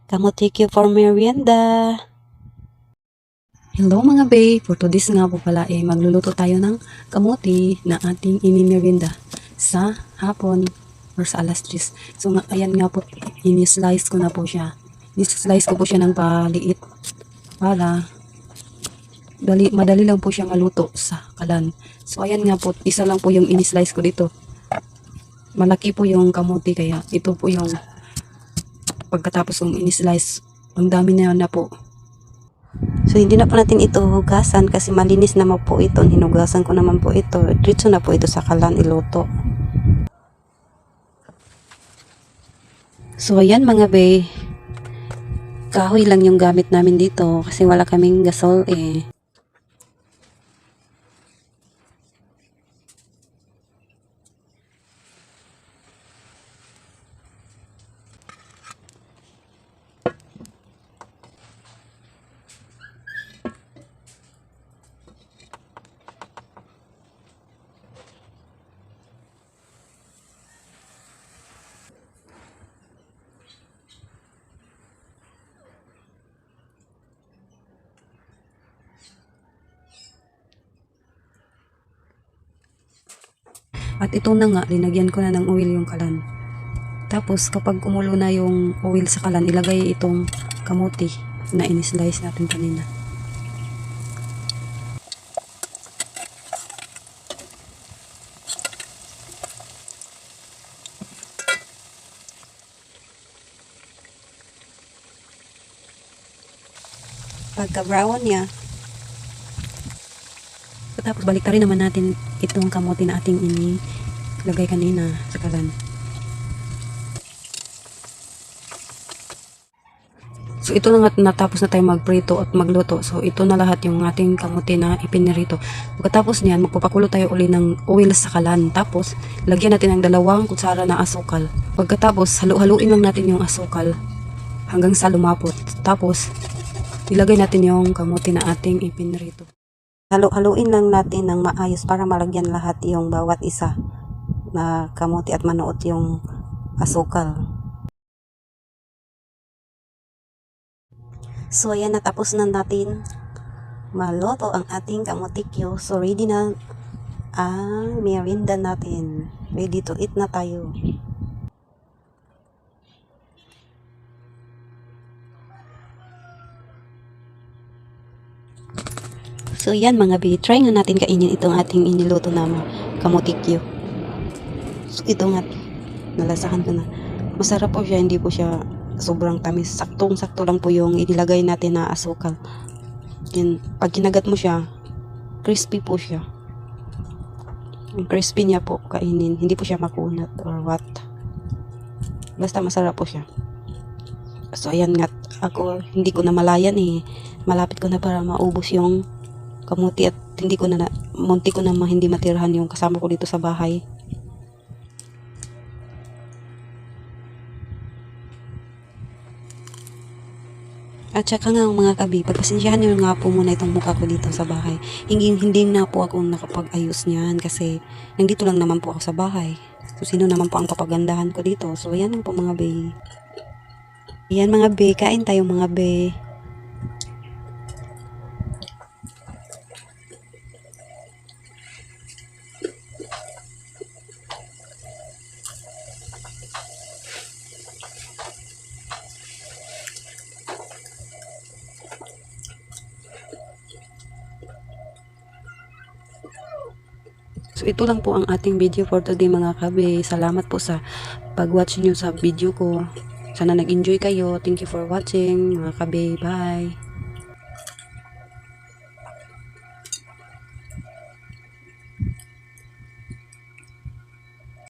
Kamuti Q for merienda. Hello mga bae, for today's nga po pala magluluto tayo ng kamuti na ating inimerienda sa hapon or sa alas 3. So ayan nga po, ini-slice ko na po siya. Ini-slice ko po siya ng paliit para madali lang po siya maluto sa kalan. So ayan nga po, isa lang po yung ini-slice ko dito. Malaki po yung kamuti kaya ito po yung pagkatapos kong ini-slice. Ang dami na po. So hindi na po natin ito hugasan kasi malinis naman po ito. Hinugasan ko naman po ito. Diretso na po ito sa kalan iluto. So ayan mga bae, kahoy lang yung gamit namin dito kasi wala kaming gasol eh. At ito na nga, linagyan ko na ng oil yung kalan. Tapos kapag kumulo na yung oil sa kalan, ilagay itong kamuti na in-slice natin kanina. Pagka-brown niya, Tapos balik rin naman natin itong kamuti na ating inilagay kanina sa kalan. So ito na nga, natapos na tayo magprito at magluto. So ito na lahat yung ating kamuti na ipinirito. Pagkatapos niyan, magpapakulo tayo uli ng oil sa kalan. Tapos lagyan natin ng 2 kutsara na asukal. Pagkatapos halu-haluin lang natin yung asukal hanggang sa lumapot. Tapos ilagay natin yung kamuti na ating ipinirito. halu-haluin lang natin ng maayos para malagyan lahat yung bawat isa na kamuti at manuot yung asukal. So ayan, natapos na natin maluto ang ating kamuti Q. So ready na ang merienda natin. Ready to eat na tayo. So yan mga bae, try nga natin kainin itong ating iniluto na kamuti Q. So ito nga, nalasahan ko na. Masarap po siya, hindi po siya sobrang tamis. Saktong-sakto lang po yung inilagay natin na asukal. Yan, pag kinagat mo siya, crispy po siya. Yung crispy niya po kainin, hindi po siya makunat or what. Basta masarap po siya. So ayan nga, ako hindi ko na malayan eh. Malapit ko na para maubos yung kamuti at munti ko na hindi matirahan yung kasama ko dito sa bahay. At saka nga mga kabi, pagpasensyahan nyo nga po muna itong mukha ko dito sa bahay. Hindi na po ako nakapag-ayos niyan kasi nandito lang naman po ako sa bahay. So sino naman po ang papagandahan ko dito? So ayan lang po mga bae. Ayan mga bae, kain tayo mga bae. So ito lang po ang ating video for today mga kabe. Salamat po sa pag-watch nyo sa video ko. Sana nag-enjoy kayo. Thank you for watching mga kabe. Bye!